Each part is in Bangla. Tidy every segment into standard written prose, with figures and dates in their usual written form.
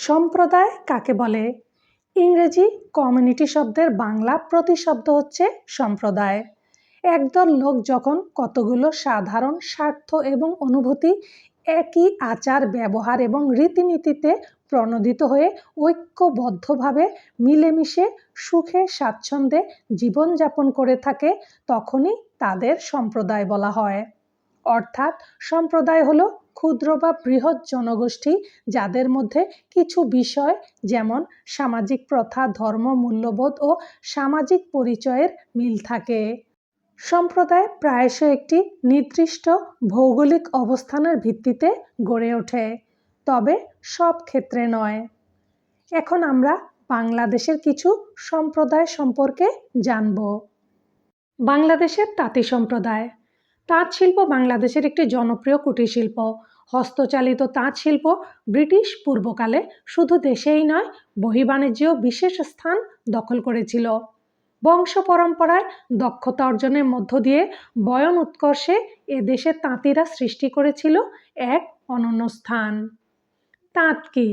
সম্প্রদায় কাকে বলে? ইংরেজি কমিউনিটি শব্দের বাংলা প্রতিশব্দ হচ্ছে সম্প্রদায়। একদল লোক যখন কতগুলো সাধারণ স্বার্থ এবং অনুভূতি, একই আচার ব্যবহার এবং রীতিনীতিতে প্রণোদিত হয়ে ঐক্যবদ্ধভাবে মিলেমিশে সুখে স্বাচ্ছন্দ্যে জীবনযাপন করে থাকে, তখনই তাদের সম্প্রদায় বলা হয়। অর্থাৎ সম্প্রদায় হলো ক্ষুদ্র বা বৃহৎ জনগোষ্ঠী যাদের মধ্যে কিছু বিষয় যেমন সামাজিক প্রথা, ধর্ম, মূল্যবোধ ও সামাজিক পরিচয়ের মিল থাকে। সম্প্রদায় প্রায়শ একটি নির্দিষ্ট ভৌগোলিক অবস্থানের ভিত্তিতে গড়ে ওঠে, তবে সব ক্ষেত্রে নয়। এখন আমরা বাংলাদেশের কিছু সম্প্রদায় সম্পর্কে জানব। বাংলাদেশের তাঁতি সম্প্রদায়। তাঁত শিল্প বাংলাদেশের একটি জনপ্রিয় কুটির শিল্প। হস্তচালিত তাঁত শিল্প ব্রিটিশ পূর্বকালে শুধু দেশেই নয়, বহির্বাণিজ্যেও বিশেষ স্থান দখল করেছিল। বংশ পরম্পরায় দক্ষতা অর্জনের মধ্য দিয়ে বয়ন উৎকর্ষে এ দেশের তাঁতিরা সৃষ্টি করেছিল এক অনন্য স্থান। তাঁত কি?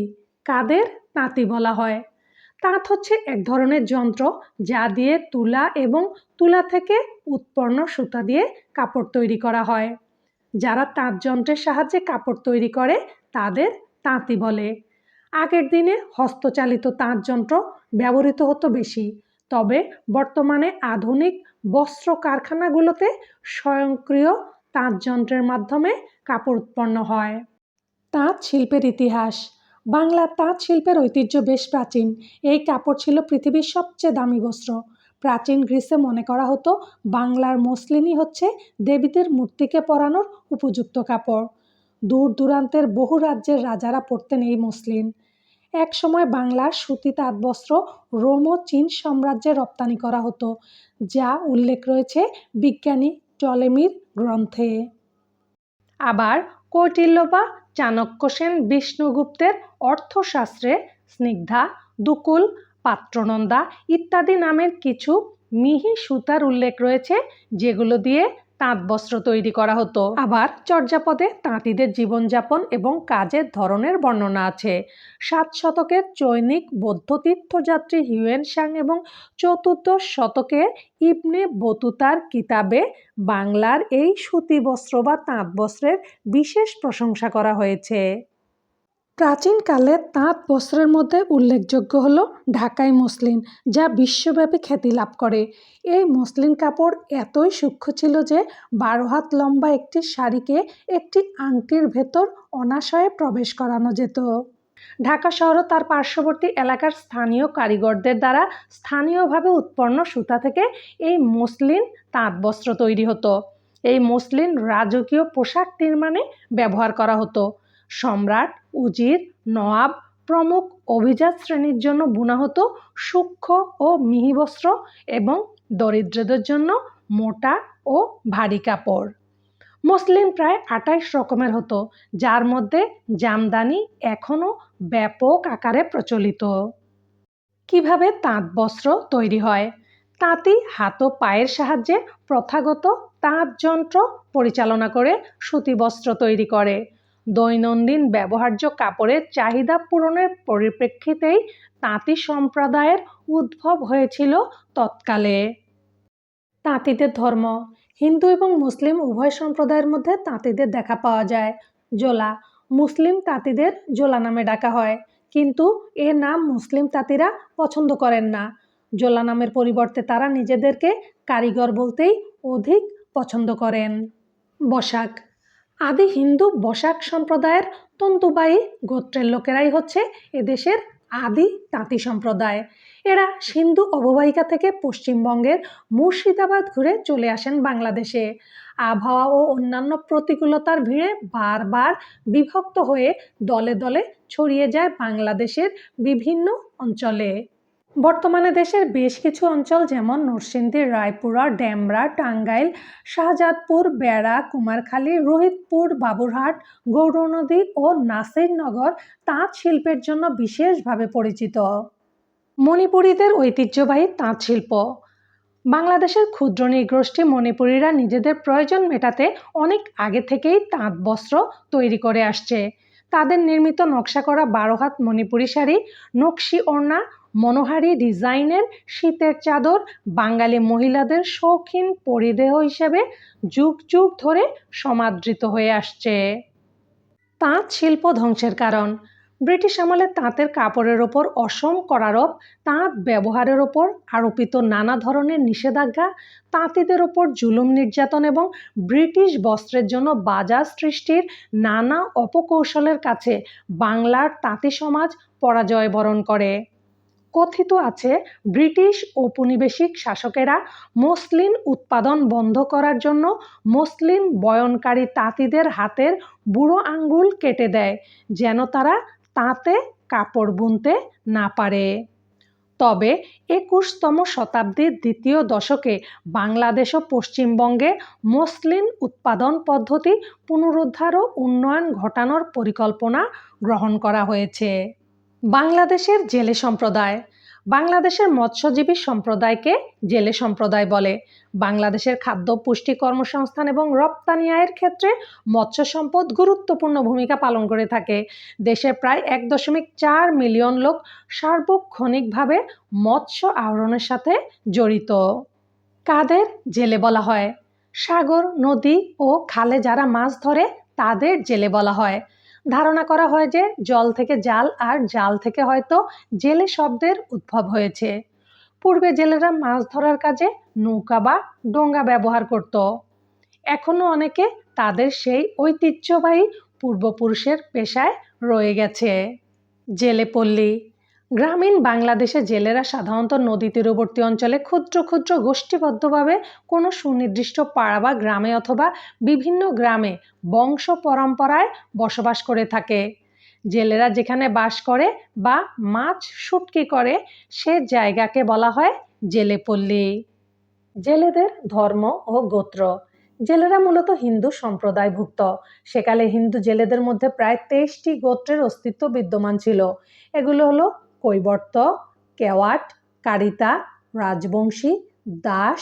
কাদের তাঁতি বলা হয়? তাঁত হচ্ছে এক ধরনের যন্ত্র যা দিয়ে তুলা এবং তুলা থেকে উৎপন্ন সুতা দিয়ে কাপড় তৈরি করা হয়। যারা তাঁত যন্ত্রের সাহায্যে কাপড় তৈরি করে তাদের তাঁতি বলে। আগের দিনে হস্তচালিত তাঁত যন্ত্র ব্যবহৃত হতো বেশি, তবে বর্তমানে আধুনিক বস্ত্র কারখানাগুলোতে স্বয়ংক্রিয় তাঁত যন্ত্রের মাধ্যমে কাপড় উৎপন্ন হয়। তাঁত শিল্পের ইতিহাস। বাংলার তাঁত শিল্পের ঐতিহ্য বেশ প্রাচীন। এই কাপড় ছিল পৃথিবীর সবচেয়ে দামি বস্ত্র। প্রাচীন গ্রিসে মনে করা হতো বাংলার মসলিনই হচ্ছে দেবীদের মূর্তিকে পরানোর উপযুক্ত কাপড়। দূর দূরান্তের বহু রাজ্যের রাজারা পরতেন এই মসলিন। এক সময় বাংলার সুতি তাঁত বস্ত্র রোম ও চীন সাম্রাজ্যে রপ্তানি করা হতো, যা উল্লেখ রয়েছে বিজ্ঞানী টলেমির গ্রন্থে। আবার কৌটিল্য বা চাণক্য সেন বিষ্ণুগুপ্তের অর্থশাস্ত্রে স্নিগ্ধা, দুকুল, পাত্রনন্দা ইত্যাদি নামের কিছু মিহি সুতার উল্লেখ রয়েছে, যেগুলো দিয়ে তাঁত বস্ত্র তৈরি করা হতো। আবার চর্যাপদে তাঁতিদের জীবনযাপন এবং কাজের ধরনের বর্ণনা আছে। 7 শতকের চৈনিক বৌদ্ধ তীর্থযাত্রী হিউয়েন সাং এবং চতুর্দশ শতকে ইবনে বতুতার কিতাবে বাংলার এই সুতি বস্ত্র বা তাঁত বস্ত্রের বিশেষ প্রশংসা করা হয়েছে। প্রাচীনকালে তাঁত বস্ত্রের মধ্যে উল্লেখযোগ্য হল ঢাকাই মসলিন, যা বিশ্বব্যাপী খ্যাতি লাভ করে। এই মসলিন কাপড় এতই সূক্ষ্ম ছিল যে 12 হাত লম্বা একটি শাড়িকে একটি আংটির ভেতর অনায়াসে প্রবেশ করানো যেত। ঢাকা শহর ও তার পার্শ্ববর্তী এলাকার স্থানীয় কারিগরদের দ্বারা স্থানীয়ভাবে উৎপন্ন সুতা থেকে এই মসলিন তাঁত বস্ত্র তৈরি হতো। এই মসলিন রাজকীয় পোশাক নির্মাণে ব্যবহার করা হতো। সম্রাট, উজির, নওয়াব প্রমুখ অভিজাত শ্রেণীর জন্য বোনা হতো সূক্ষ্ম ও মিহি বস্ত্র এবং দরিদ্রদের জন্য মোটা ও ভারী কাপড়। মসলিন প্রায় 28 রকমের হতো, যার মধ্যে জামদানি এখনও ব্যাপক আকারে প্রচলিত। কিভাবে তাঁত বস্ত্র তৈরি হয়? তাঁতি হাত ও পায়ের সাহায্যে প্রথাগত তাঁত যন্ত্র পরিচালনা করে সুতি বস্ত্র তৈরি করে। দৈনন্দিন ব্যবহার্য কাপড়ের চাহিদা পূরণের পরিপ্রেক্ষিতেই তাঁতি সম্প্রদায়ের উদ্ভব হয়েছিল তৎকালে। তাঁতিদের ধর্ম। হিন্দু এবং মুসলিম উভয় সম্প্রদায়ের মধ্যে তাঁতিদের দেখা পাওয়া যায়। জোলা। মুসলিম তাঁতিদের জোলা নামে ডাকা হয়, কিন্তু এ নাম মুসলিম তাঁতিরা পছন্দ করেন না। জোলা নামের পরিবর্তে তারা নিজেদেরকে কারিগর বলতেই অধিক পছন্দ করেন। বসাক। আদি হিন্দু বসাক সম্প্রদায়ের তন্তুবায়ী গোত্রের লোকেরাই হচ্ছে এদেশের আদি তাঁতি সম্প্রদায়। এরা সিন্ধু অববাহিকা থেকে পশ্চিমবঙ্গের মুর্শিদাবাদ ঘুরে চলে আসেন বাংলাদেশে। আবহাওয়া ও অন্যান্য প্রতিকূলতার ভিড়ে বারবার বিভক্ত হয়ে দলে দলে ছড়িয়ে যায় বাংলাদেশের বিভিন্ন অঞ্চলে। বর্তমানে দেশের বেশ কিছু অঞ্চল যেমন নরসিংদী, রায়পুরা, ডেমরা, টাঙ্গাইল, শাহজাদপুর, বেড়া, কুমারখালী, রোহিতপুর, বাবুরহাট, গৌরনদী ও নাসিরনগর তাঁত শিল্পের জন্য বিশেষভাবে পরিচিত। মণিপুরীদের ঐতিহ্যবাহী তাঁত শিল্প। বাংলাদেশের ক্ষুদ্র নৃগোষ্ঠী মণিপুরীরা নিজেদের প্রয়োজন মেটাতে অনেক আগে থেকেই তাঁত বস্ত্র তৈরি করে আসছে। তাদের নির্মিত নকশা করা 12 হাত মণিপুরী শাড়ি, নকশি ওড়না, মনোহারী ডিজাইনের শীতের চাদর বাঙালি মহিলাদের শৌখিন পরিধেয় হিসেবে যুগ যুগ ধরে সমাদৃত হয়ে আসছে। তাঁত শিল্প ধ্বংসের কারণ। ব্রিটিশ আমলে তাঁতের কাপড়ের ওপর অসম করারোপ, তাঁত ব্যবহারের ওপর আরোপিত নানা ধরনের নিষেধাজ্ঞা, তাঁতিদের ওপর জুলুম নির্যাতন এবং ব্রিটিশ বস্ত্রের জন্য বাজার সৃষ্টির নানা অপকৌশলের কাছে বাংলার তাঁতি সমাজ পরাজয় বরণ করে। কথিত আছে ব্রিটিশ ঔপনিবেশিক শাসকেরা মসলিন উৎপাদন বন্ধ করার জন্য মসলিন বয়নকারী তাঁতিদের হাতের বুড়ো আঙ্গুল কেটে দেয়, যেন তারা তাঁতে কাপড় বুনতে না পারে। তবে 21তম শতাব্দীর দ্বিতীয় দশকে বাংলাদেশ ও পশ্চিমবঙ্গে মসলিন উৎপাদন পদ্ধতি পুনরুদ্ধার ও উন্নয়ন ঘটানোর পরিকল্পনা গ্রহণ করা হয়েছে। বাংলাদেশের জেলে সম্প্রদায়। বাংলাদেশের মৎস্যজীবী সম্প্রদায়কে জেলে সম্প্রদায় বলে। বাংলাদেশের খাদ্য, পুষ্টি, কর্মসংস্থান এবং রপ্তানি আয়ের ক্ষেত্রে মৎস্য সম্পদ গুরুত্বপূর্ণ ভূমিকা পালন করে থাকে। দেশের প্রায় 1.4 মিলিয়ন লোক সার্বক্ষণিকভাবে মৎস্য আহরণের সাথে জড়িত। কাদের জেলে বলা হয়? সাগর, নদী ও খালে যারা মাছ ধরে তাদের জেলে বলা হয়। ধারণা করা হয় যে জল থেকে জাল আর জাল থেকে হয়তো জেলে শব্দের উদ্ভব হয়েছে। পূর্বে জেলেরা মাছ ধরার কাজে নৌকা বা ডোঙ্গা ব্যবহার করত। এখনো অনেকে তাদের সেই ঐতিহ্যবাহী পূর্বপুরুষের পেশায় রয়ে গেছে। জেলে পল্লী। গ্রামীণ বাংলাদেশে জেলেরা সাধারণত নদী তীরবর্তী অঞ্চলে ক্ষুদ্র ক্ষুদ্র গোষ্ঠীবদ্ধভাবে কোনো সুনির্দিষ্ট পাড়া বা গ্রামে অথবা বিভিন্ন গ্রামে বংশ পরম্পরায় বসবাস করে থাকে। জেলেরা যেখানে বাস করে বা মাছ শুটকি করে সে জায়গাকে বলা হয় জেলে পল্লী। জেলেদের ধর্ম ও গোত্র। জেলেরা মূলত হিন্দু সম্প্রদায়ভুক্ত। সেকালে হিন্দু জেলেদের মধ্যে প্রায় 23টি গোত্রের অস্তিত্ব বিদ্যমান ছিল। এগুলো হলো কৈবর্ত, কেওয়াট, কারিতা, রাজবংশী, দাস,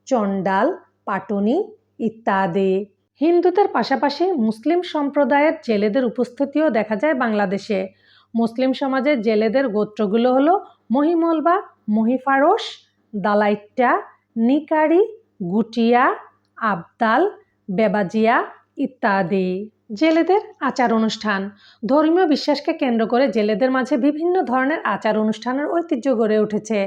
চণ্ডাল, পাটনি ইত্যাদি। হিন্দুদের পাশাপাশি মুসলিম সম্প্রদায়ের জেলেদের উপস্থিতিও দেখা যায় বাংলাদেশে। মুসলিম সমাজের জেলেদের গোত্রগুলো হলো মহিমল বা মহিফারস, দালাইট্টা, নিকারি, গুটিয়া, আবদাল, বেবাজিয়া ইত্যাদি। জেলেদের আচার অনুষ্ঠান। ধর্মীয় বিশ্বাসকে কেন্দ্র করে জেলেদের মাঝে বিভিন্ন ধরনের আচার অনুষ্ঠানের ঐতিহ্য গড়ে উঠেছে।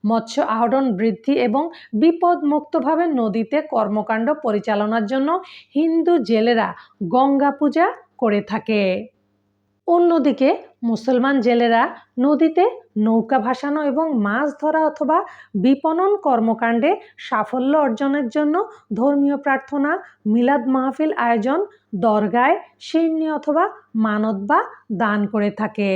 মৎস্য আহরণ বৃদ্ধি এবং বিপদমুক্তভাবে নদীতে কর্মকাণ্ড পরিচালনার জন্য হিন্দু জেলেরা গঙ্গা পূজা করে থাকে। অন্যদিকে মুসলমান জেলেরা নদীতে নৌকা ভাসানো এবং মাছ ধরা অথবা বিপণন কর্মকাণ্ডে সাফল্য অর্জনের জন্য ধর্মীয় প্রার্থনা, মিলাদ মাহফিল আয়োজন, দরগায় শিরনি অথবা মানত বা দান করে থাকে।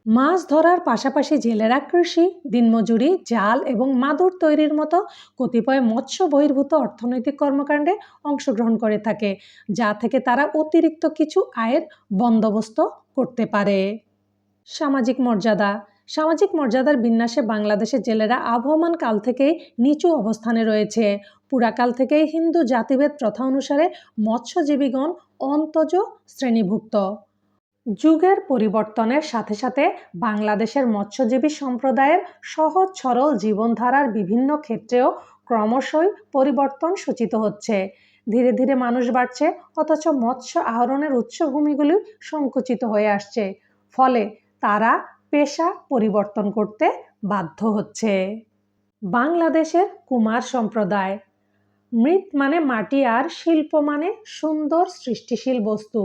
মাছ ধরার পাশাপাশি জেলেরা কৃষি, দিনমজুরি, জাল এবং মাদুর তৈরির মতো কতিপয় মৎস্য বহির্ভূত অর্থনৈতিক কর্মকাণ্ডে অংশগ্রহণ করে থাকে, যা থেকে তারা অতিরিক্ত কিছু আয়ের বন্দোবস্ত করতে পারে। সামাজিক মর্যাদা। সামাজিক মর্যাদার বিন্যাসে বাংলাদেশের জেলেরা আবহমান কাল থেকেই নিচু অবস্থানে রয়েছে। পুরাকাল থেকেই হিন্দু জাতিভেদ প্রথা অনুসারে মৎস্যজীবীগণ অন্তজ শ্রেণীভুক্ত। যুগের পরিবর্তনের সাথে সাথে বাংলাদেশের মৎস্যজীবী সম্প্রদায়ের সহজ সরল জীবনধারার বিভিন্ন ক্ষেত্রেও ক্রমশই পরিবর্তন সূচিত হচ্ছে। ধীরে ধীরে মানুষ বাড়ছে, অথচ মৎস্য আহরণের উৎসভূমিগুলি সংকুচিত হয়ে আসছে। ফলে তারা পেশা পরিবর্তন করতে বাধ্য হচ্ছে। বাংলাদেশের কুমার সম্প্রদায়। মৃৎ মানে মাটি আর শিল্প মানে সুন্দর সৃষ্টিশীল বস্তু।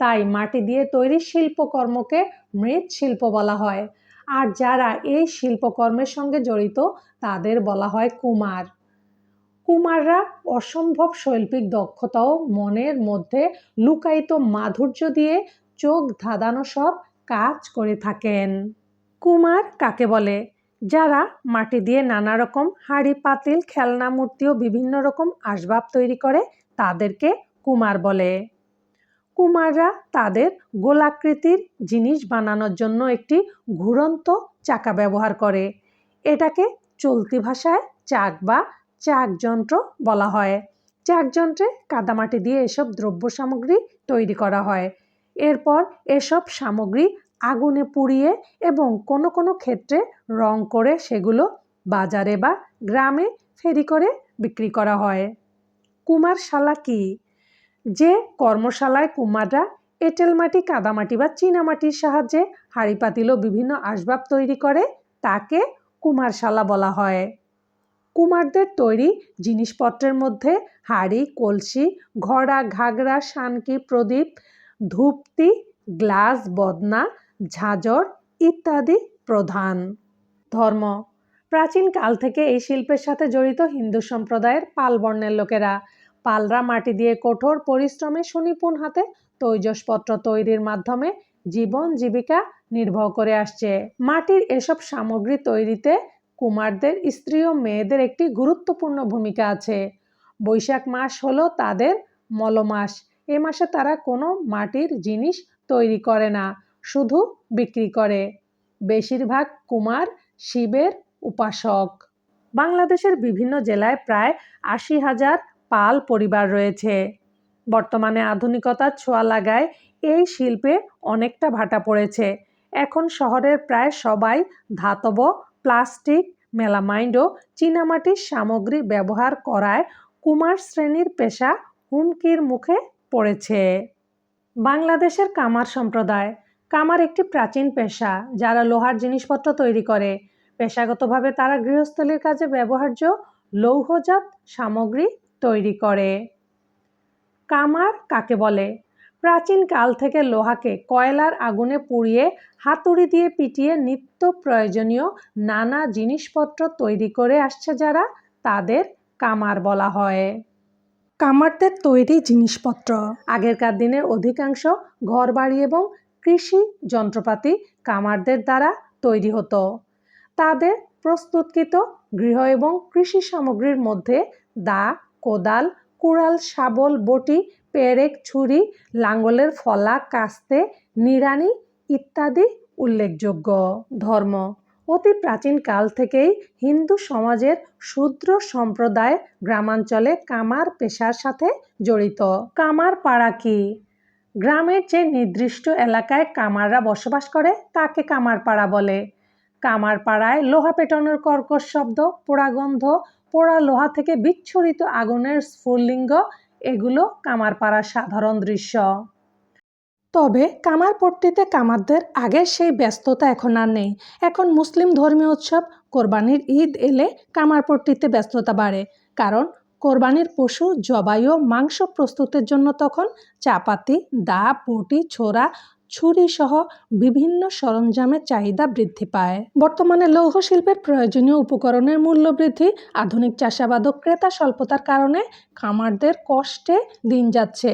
তাই মাটি দিয়ে তৈরি শিল্পকর্মকে মৃৎশিল্প বলা হয়। আর যারা এই শিল্পকর্মের সঙ্গে জড়িত তাদের বলা হয় কুমার। কুমাররা অসম্ভব শৈল্পিক দক্ষতা ও মনের মধ্যে লুকায়িত মাধুর্য দিয়ে চোখ ধাঁধানো সব কাজ করে থাকেন। কুমার কাকে বলে? যারা মাটি দিয়ে নানা রকম হাঁড়ি পাতিল, খেলনা, মূর্তি ও বিভিন্ন রকম আসবাব তৈরি করে তাদেরকে কুমার বলে। কুমাররা তাদের গোলাকৃতির জিনিস বানানোর জন্য একটি ঘুরন্ত চাকা ব্যবহার করে। এটাকে চলতি ভাষায় চাক বা চাকযন্ত্র বলা হয়। চাকযন্ত্রে কাদামাটি দিয়ে এসব দ্রব্য সামগ্রী তৈরি করা হয়। এরপর এসব সামগ্রী আগুনে পুড়িয়ে এবং কোনো কোনো ক্ষেত্রে রং করে সেগুলো বাজারে বা গ্রামে ফেরি করে বিক্রি করা হয়। কুমারশালা কি? যে কর্মশালায় কুমাররা এঁটেল মাটি, কাদামাটি বা চীনামাটির সাহায্যে হাঁড়ি পাতিল ও বিভিন্ন আসবাব তৈরি করে তাকে কুমারশালা বলা হয়। কুমারদের তৈরি জিনিসপত্রের মধ্যে হাঁড়ি, কলসি, ঘড়া, ঘাগরা, শানকি, প্রদীপ, ধূপতি, গ্লাস, বদনা, ঝাঁঝর ইত্যাদি প্রধান। ধর্ম। প্রাচীন কাল থেকে এই শিল্পের সাথে জড়িত হিন্দু সম্প্রদায়ের পাল বর্ণের লোকেরা। পালরা মাটি দিয়ে কঠোর পরিশ্রমে সুনিপুণ হাতে তৈজসপত্র তৈরির মাধ্যমে জীবন জীবিকা নির্বাহ করে আসছে। মাটির এসব সামগ্রী তৈরিতে কুমারদের স্ত্রী ও মেয়েদের একটি গুরুত্বপূর্ণ ভূমিকা আছে। বৈশাখ মাস হলো তাদের মলমাস। এ মাসে তারা কোনো মাটির জিনিস তৈরি করে না, শুধু বিক্রি করে। বেশিরভাগ কুমার শিবের উপাসক। বাংলাদেশের বিভিন্ন জেলায় প্রায় ৮০,০০০ পাল পরিবার রয়েছে। বর্তমানে আধুনিকতার ছোঁয়া লাগায় এই শিল্পে অনেকটা ভাটা পড়েছে। এখন শহরের প্রায় সবাই ধাতব, প্লাস্টিক, মেলামাইন ও চীনামাটির সামগ্রী ব্যবহার করায় কুমার শ্রেণীর পেশা হুমকির মুখে পড়েছে। বাংলাদেশের কামার সম্প্রদায়। কামার একটি প্রাচীন পেশা যারা লোহার জিনিসপত্র তৈরি করে। পেশাগতভাবে তারা গৃহস্থলীর কাজে ব্যবহার্য লৌহজাত সামগ্রী তৈরি করে। কামার কাকে বলে? প্রাচীন কাল থেকে লোহাকে কয়লার আগুনে পুড়িয়ে হাতুড়ি দিয়ে পিটিয়ে নিত্য প্রয়োজনীয় নানা জিনিসপত্র তৈরি করে আসছে যারা, তাদের কামার বলা হয়। কামারদের তৈরি জিনিসপত্র। আগেরকার দিনের অধিকাংশ ঘরবাড়ি এবং কৃষি যন্ত্রপাতি কামারদের দ্বারা তৈরি হতো। তাদের প্রস্তুতকৃত গৃহ এবং কৃষি সামগ্রীর মধ্যে দা, কোদাল, কুড়াল, শাবল, বটি, পেরেক, ছুরি, লাঙ্গলের ফলা, কাস্তে, নিড়ানি ইত্যাদি উল্লেখযোগ্য। ধর্ম। অতি প্রাচীন কাল থেকেই হিন্দু সমাজের শূদ্র সম্প্রদায় গ্রামাঞ্চলে কামার পেশার সাথে জড়িত। কামার পাড়া কি? গ্রামের যে নির্দিষ্ট এলাকায় কামাররা বসবাস করে তাকে কামার পাড়া বলে। কামার পাড়ায় লোহা পেটানোর কর্কশ শব্দ, পোড়া গন্ধ, পোড়া লোহা থেকে বিচ্ছুরিত আগুনের স্ফুলিঙ্গ এগুলো কামার পাড়ার সাধারণ দৃশ্য। তবে কামারপট্টিতে কামারদের আগের সেই ব্যস্ততা এখন আর নেই। এখন মুসলিম ধর্মীয় উৎসব কোরবানির ঈদ এলে কামারপট্টিতে ব্যস্ততা বাড়ে, কারণ কোরবানির পশু জবাই ও মাংস প্রস্তুতের জন্য তখন চাপাতি, দা, বটি, ছোরা, ছুরি সহ বিভিন্ন সরঞ্জামের চাহিদা বৃদ্ধি পায়। বর্তমানে লৌহ শিল্পের প্রয়োজনীয় উপকরণের মূল্য বৃদ্ধি, আধুনিক চাষাবাদ ও ক্রেতা স্বল্পতার কারণে কামারদের কষ্টে দিন যাচ্ছে।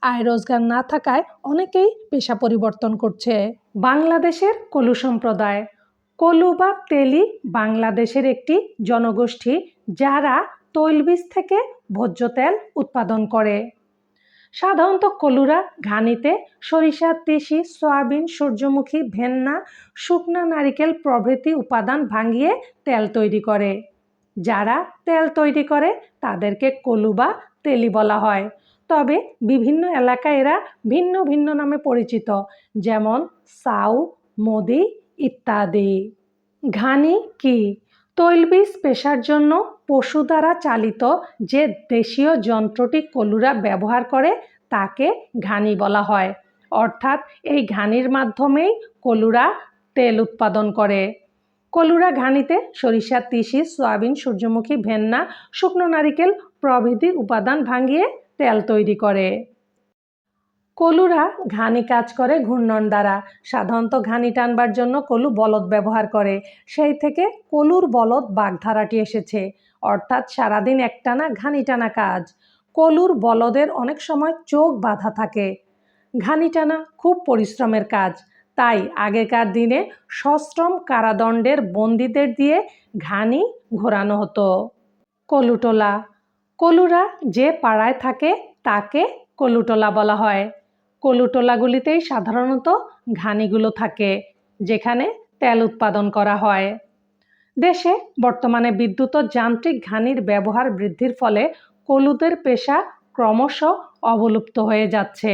আয় রোজগার না থাকায় অনেকেই পেশা পরিবর্তন করছে। বাংলাদেশের কলু সম্প্রদায়। কলু বা তেলি বাংলাদেশের একটি জনগোষ্ঠী যারা তৈলবীজ থেকে ভোজ্য তেল উৎপাদন করে। সাধারণত কলুরা ঘানিতে সরিষা, তিসি, সয়াবিন, সূর্যমুখী, ভেন্না, শুকনা নারিকেল প্রভৃতি উপাদান ভাঙিয়ে তেল তৈরি করে। যারা তেল তৈরি করে তাদেরকে কলু বা তেলি বলা হয়। তবে বিভিন্ন এলাকায় এরা ভিন্ন ভিন্ন নামে পরিচিত, যেমন সাউ, মোদি ইত্যাদি। ঘানি কি? তৈলবীজ পেশার জন্য পশু দ্বারা চালিত যে দেশীয় যন্ত্রটি কলুরা ব্যবহার করে তাকে ঘানি বলা হয়। অর্থাৎ এই ঘানির মাধ্যমেই কলুরা তেল উৎপাদন করে। কলুরা ঘানিতে সরিষা, তিসি, সয়াবিন, সূর্যমুখী, ভেন্না, শুকনো নারিকেল প্রভৃতি উপাদান ভাঙিয়ে তেল তৈরি করে। কলুরা ঘানি কাজ করে ঘূর্ণন দ্বারা। সাধারণত ঘানি টানবার জন্য কলু বলদ ব্যবহার করে। সেই থেকে কলুর বলদ বাগধারাটি এসেছে, অর্থাৎ সারাদিন একটানা ঘানি টানা কাজ। কলুর বলদের অনেক সময় চোখ বাঁধা থাকে। ঘানি টানা খুব পরিশ্রমের কাজ, তাই আগেকার দিনে সশ্রম কারাদণ্ডের বন্দীদের দিয়ে ঘানি ঘোরানো হতো। কলুটোলা। কলুরা যে পাড়ায় থাকে তাকে কলুটোলা বলা হয়। কলুটোলাগুলিতেই সাধারণত ঘানিগুলো থাকে, যেখানে তেল উৎপাদন করা হয়। দেশে বর্তমানে বিদ্যুৎ ও যান্ত্রিক ঘানির ব্যবহার বৃদ্ধির ফলে কলুদের পেশা ক্রমশ অবলুপ্ত হয়ে যাচ্ছে।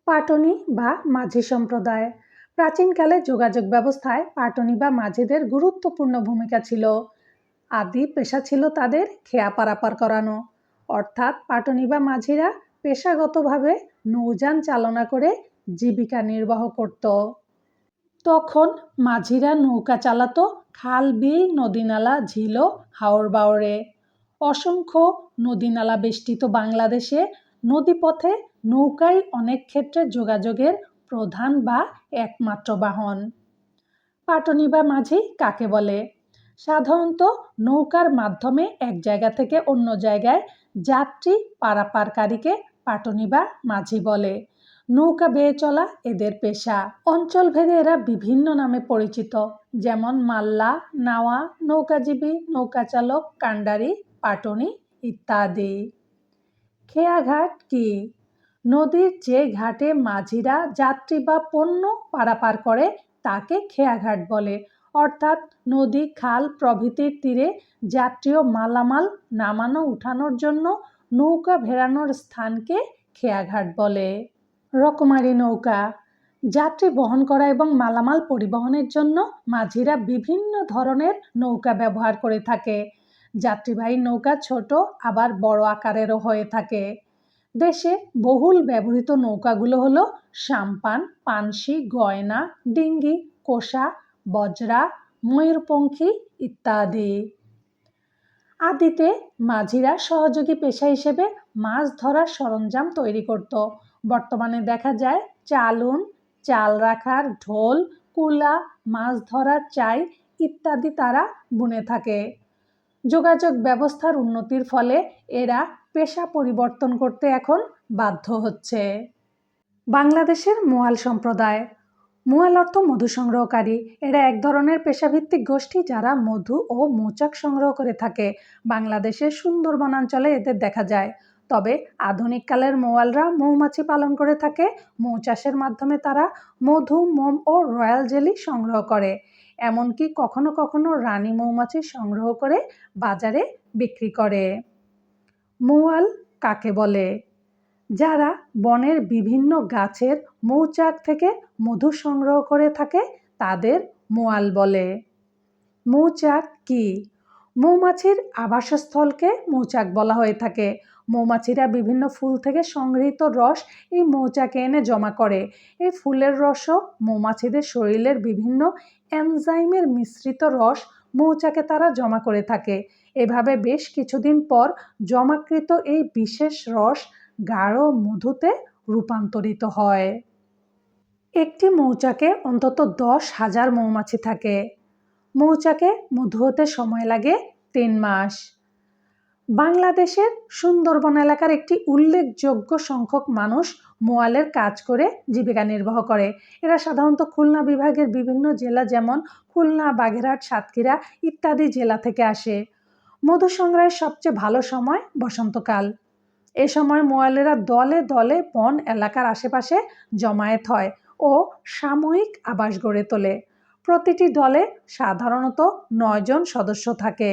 পাটনি বা মাঝি সম্প্রদায়। প্রাচীনকালে যোগাযোগ ব্যবস্থায় পাটনি বা মাঝিদের গুরুত্বপূর্ণ ভূমিকা ছিল। আদি পেশা ছিল তাদের খেয়া পারাপার করানো, অর্থাৎ পাটনি বা মাঝিরা পেশাগতভাবে নৌযান চালনা করে জীবিকা নির্বাহ করত। তখন মাঝিরা নৌকা চালাতো খাল, বিল, নদীনালা, ঝিল ও হাওর বাওরে। অসংখ্য নদীনালা বেষ্টিত বাংলাদেশে নদীপথে নৌকাই অনেক ক্ষেত্রে যোগাযোগের প্রধান বা একমাত্র বাহন। পাটনি বা মাঝি কাকে বলে? সাধারণত নৌকার মাধ্যমে এক জায়গা থেকে অন্য জায়গায় যাত্রী পারাপারকারীকে পাটনি বা মাঝি বলে। নৌকা বেয়ে চলা এদের পেশা। অঞ্চলভেদে এরা বিভিন্ন নামে পরিচিত, যেমন মাল্লা, নাওয়া, নৌকাজীবী, নৌকাচালক, কান্ডারি, পাটনি ইত্যাদি। খেয়াঘাট কি? নদীর যে ঘাটে মাঝিরা যাত্রী বা পণ্য পারাপার করে তাকে খেয়াঘাট বলে, অর্থাৎ নদী, খাল প্রভৃতির তীরে যাত্রী ও মালামাল নামানো উঠানোর জন্য নৌকা ভেড়ানোর স্থানকে খেয়াঘাট বলে। রকমারি নৌকা। যাত্রী বহন করা এবং মালামাল পরিবহনের জন্য মাঝিরা বিভিন্ন ধরনের নৌকা ব্যবহার করে থাকে। যাত্রীবাহী নৌকা ছোট আবার বড় আকারেরও হয়ে থাকে। দেশে বহুল ব্যবহৃত নৌকাগুলো হলো সাম্পান, পানসি, গয়না, ডিঙ্গি, কোষা, বজরা, ময়ূরপঙ্খী ইত্যাদি। আদিতে মাঝিরা সহযোগী পেশা হিসেবে মাছ ধরার সরঞ্জাম তৈরি করত। বর্তমানে দেখা যায় চালুন, চাল রাখার ঢোল, কুলা, মাছ ধরার চাই ইত্যাদি তারা বুনে থাকে। যোগাযোগ ব্যবস্থার উন্নতির ফলে এরা পেশা পরিবর্তন করতে এখন বাধ্য হচ্ছে। বাংলাদেশের মোয়াল সম্প্রদায়। মোয়াল অর্থ মধু সংগ্রহকারী। এরা এক ধরনের পেশাভিত্তিক গোষ্ঠী যারা মধু ও মৌচাক সংগ্রহ করে থাকে। বাংলাদেশের সুন্দরবন অঞ্চলে এদের দেখা যায়। তবে আধুনিক কালের মোয়ালরা মৌমাছি পালন করে থাকে। মৌ চাষের মাধ্যমে তারা মধু, মোম ও রয়্যাল জেলি সংগ্রহ করে। এমনকি কখনো কখনো রানী মৌমাছি সংগ্রহ করে বাজারে বিক্রি করে। মোয়াল কাকে বলে? যারা বনের বিভিন্ন গাছের মৌচাক থেকে মধু সংগ্রহ করে থাকে তাদের মোয়াল বলে। মৌচাক কি? মৌমাছির আবাসস্থলকে মৌচাক বলা হয়ে থাকে। মৌমাছিরা বিভিন্ন ফুল থেকে সংগৃহীত রস এই মৌচাকে এনে জমা করে। এই ফুলের রসও মৌমাছিদের শরীরের বিভিন্ন এনজাইমের মিশ্রিত রস মৌচাকে তারা জমা করে থাকে। এভাবে বেশ কিছুদিন পর জমাকৃত এই বিশেষ রস গাঢ় মধুতে রূপান্তরিত হয়। একটি মৌচাকে অন্তত 10,000 মৌমাছি থাকে। মৌচাকে মধু হতে সময় লাগে 3 মাস। বাংলাদেশের সুন্দরবন এলাকার একটি উল্লেখযোগ্য সংখ্যক মানুষ মোয়ালের কাজ করে জীবিকা নির্বাহ করে। এরা সাধারণত খুলনা বিভাগের বিভিন্ন জেলা যেমন খুলনা, বাগেরহাট, সাতক্ষীরা ইত্যাদি জেলা থেকে আসে। মধু সংগ্রহের সবচেয়ে ভালো সময় বসন্তকাল। এ সময় মোয়ালেরা দলে দলে বন এলাকার আশেপাশে জমায়েত হয় ও সাময়িক আবাস গড়ে তোলে। প্রতিটি দলে সাধারণত 9 জন সদস্য থাকে।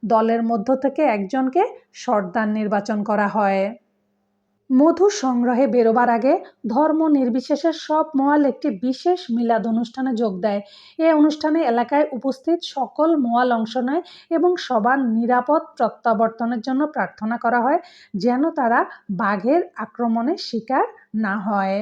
দলের মধ্য থেকে একজনকে সর্দার নির্বাচন করা হয়। মধু সংগ্রহে বেরোবার আগে ধর্ম নির্বিশেষে সব মোয়াল একটি বিশেষ মিলাদ অনুষ্ঠানে যোগ দেয়। এই অনুষ্ঠানে এলাকায় উপস্থিত সকল মোয়াল অংশ নেয় এবং সবার নিরাপদ প্রত্যাবর্তনের জন্য প্রার্থনা করা হয় যেন তারা বাঘের আক্রমণের শিকার না হয়।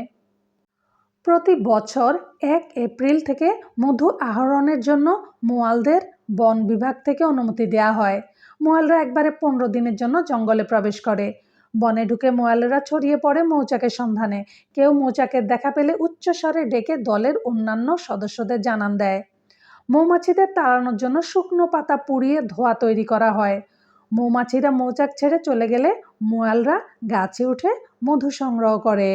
প্রতি বছর 1 এপ্রিল থেকে মধু আহরণের জন্য মোয়ালদের বন বিভাগ থেকে অনুমতি দেওয়া হয়। মোয়ালরা একবারে 15 দিনের জন্য জঙ্গলে প্রবেশ করে। বনে ঢুকে মোয়ালেরা ছড়িয়ে পড়ে মৌচাকের সন্ধানে। কেউ মৌচাকের দেখা পেলে উচ্চস্বরে ডেকে দলের অন্যান্য সদস্যদের জানান দেয়। মৌমাছিদের তাড়ানোর জন্য শুকনো পাতা পুড়িয়ে ধোঁয়া তৈরি করা হয়। মৌমাছিরা মৌচাক ছেড়ে চলে গেলে মোয়ালরা গাছে উঠে মধু সংগ্রহ করে।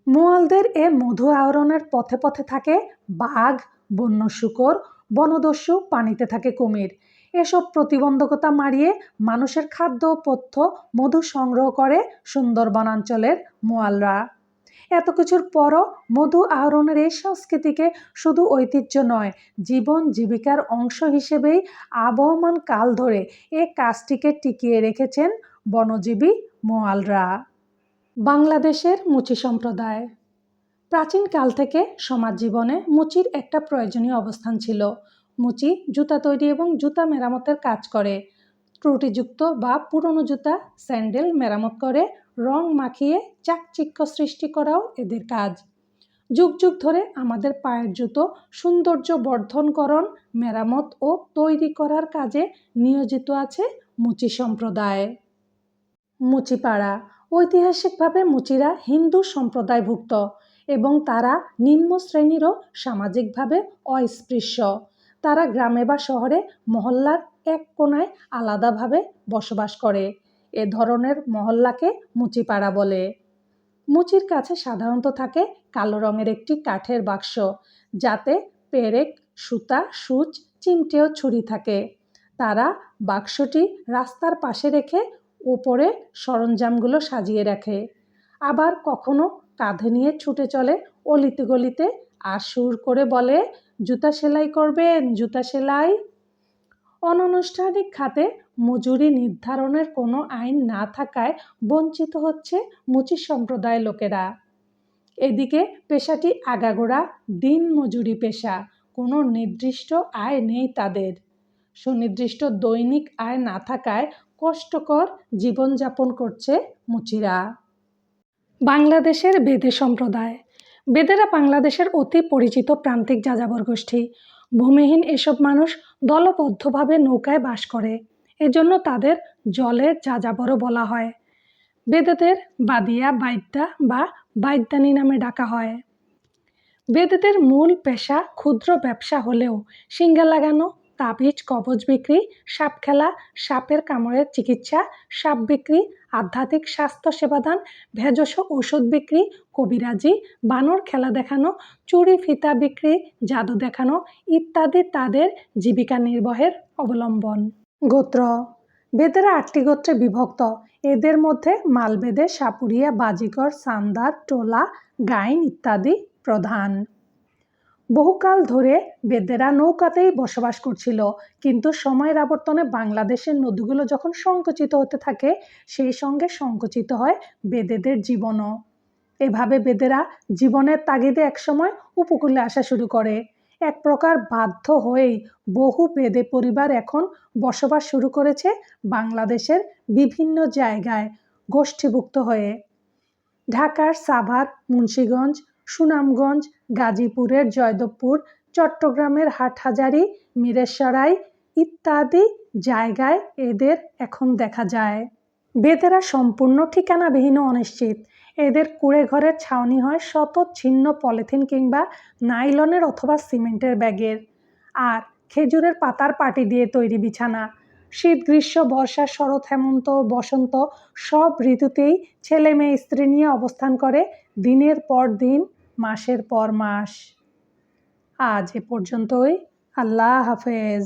মোয়ালদের এ মধু আহরণের পথে পথে থাকে বাঘ, বন্য শূকর, বনদস্যু, পানিতে থাকে কুমির। এসব প্রতিবন্ধকতা মারিয়ে মানুষের খাদ্য ও পথ্য মধু সংগ্রহ করে সুন্দরবনাঞ্চলের মোয়ালরা। এত কিছুর পরও মধু আহরণের এই সংস্কৃতিকে শুধু ঐতিহ্য নয়, জীবন জীবিকার অংশ হিসেবেই আবহমান কাল ধরে এ কাজটিকে টিকিয়ে রেখেছেন বনজীবী মোয়ালরা। বাংলাদেশের মুচি সম্প্রদায়। প্রাচীনকাল থেকে সমাজ জীবনে মুচির একটা প্রয়োজনীয় অবস্থান ছিল। মুচি জুতা তৈরি এবং জুতা মেরামতের কাজ করে। ত্রুটিযুক্ত বা পুরনো জুতা, স্যান্ডেল মেরামত করে রং মাখিয়ে চাকচিক্য সৃষ্টি করাও এদের কাজ। যুগ যুগ ধরে আমাদের পায়ের জুতো সৌন্দর্য বর্ধনকরণ, মেরামত ও তৈরি করার কাজে নিয়োজিত আছে মুচি সম্প্রদায়। মুচিপাড়া। ঐতিহাসিকভাবে মুচিরা হিন্দু সম্প্রদায়ভুক্ত এবং তারা নিম্ন শ্রেণীরও সামাজিকভাবে অস্পৃশ্য। তারা গ্রামে বা শহরে মহল্লার এক কোণায় আলাদাভাবে বসবাস করে। এ ধরনের মহল্লাকে মুচিপাড়া বলে। মুচির কাছে সাধারণত থাকে কালো রঙের একটি কাঠের বাক্স, যাতে পেরেক, সুতা, সূচ, চিমটে ও ছুরি থাকে। তারা বাক্সটি রাস্তার পাশে রেখে ওপরে সরঞ্জামগুলো সাজিয়ে রাখে। আবার কখনো কাঁধে নিয়ে ছুটে চলে অলিতে গলিতে আর সুর করে বলে, জুতা সেলাই করবেন, জুতা সেলাই। অনানুষ্ঠানিক খাতে মজুরি নির্ধারণের কোনো আইন না থাকায় বঞ্চিত হচ্ছে মুচি সম্প্রদায়ের লোকেরা। এদিকে পেশাটি আগাগোড়া দিন মজুরি পেশা, কোনো নির্দিষ্ট আয় নেই তাদের। সুনির্দিষ্ট দৈনিক আয় না থাকায় কষ্টকর জীবনযাপন করছে মুচিরা। বাংলাদেশের বেদে সম্প্রদায়। বেদেরা বাংলাদেশের অতি পরিচিত প্রান্তিক যাযাবর গোষ্ঠী। ভূমিহীন এসব মানুষ দলবদ্ধভাবে নৌকায় বাস করে, এজন্য তাদের জলের যাযাবরও বলা হয়। বেদেদের বাদিয়া, বাইদ্যা বা বাইদ্যানি নামে ডাকা হয়। বেদেদের মূল পেশা ক্ষুদ্র ব্যবসা হলেও শিঙ্গা লাগানো, তাবিজ কবজ বিক্রি, সাপ খেলা, সাপের কামড়ের চিকিৎসা, সাপ বিক্রি, আধ্যাত্মিক স্বাস্থ্য সেবাদান, ভেষজ ঔষধ বিক্রি, কবিরাজি, বানর খেলা দেখানো, চুরি ফিতা বিক্রি, জাদু দেখানো ইত্যাদি তাদের জীবিকা নির্বাহের অবলম্বন। গোত্র। বেদেরা 8টি গোত্রে বিভক্ত। এদের মধ্যে মালবেদে সাপুরিয়া, বাজিকর, সান্দার, টোলা, গাইন ইত্যাদি প্রধান। বহুকাল ধরে বেদেরা নৌকাতেই বসবাস করছিল, কিন্তু সময়ের আবর্তনে বাংলাদেশের নদীগুলো যখন সংকুচিত হতে থাকে, সেই সঙ্গে সংকুচিত হয় বেদেদের জীবনও। এভাবে বেদেরা জীবনের তাগিদে একসময় উপকূলে আসা শুরু করে। এক প্রকার বাধ্য হয়েই বহু বেদে পরিবার এখন বসবাস শুরু করেছে বাংলাদেশের বিভিন্ন জায়গায় গোষ্ঠীভুক্ত হয়ে। ঢাকার সাভার, মুন্সিগঞ্জ, সুনামগঞ্জ, গাজীপুরের জয়দেবপুর, চট্টগ্রামের হাটহাজারী, মিরেশরাই ইত্যাদি জায়গায় এদের এখন দেখা যায়। বেদেরা সম্পূর্ণ ঠিকানাবিহীন ও অনিশ্চিত। এদের কুঁড়ে ঘরের ছাউনি হয় শত ছিন্ন পলিথিন কিংবা নাইলনের অথবা সিমেন্টের ব্যাগের, আর খেজুরের পাতার পাটি দিয়ে তৈরি বিছানা। শীত, গ্রীষ্ম, বর্ষা, শরৎ, হেমন্ত, বসন্ত সব ঋতুতেই ছেলে মেয়ে স্ত্রী নিয়ে অবস্থান করে দিনের পর দিন, মাসের পর মাস। আজ এ পর্যন্তই। আল্লাহ হাফেজ।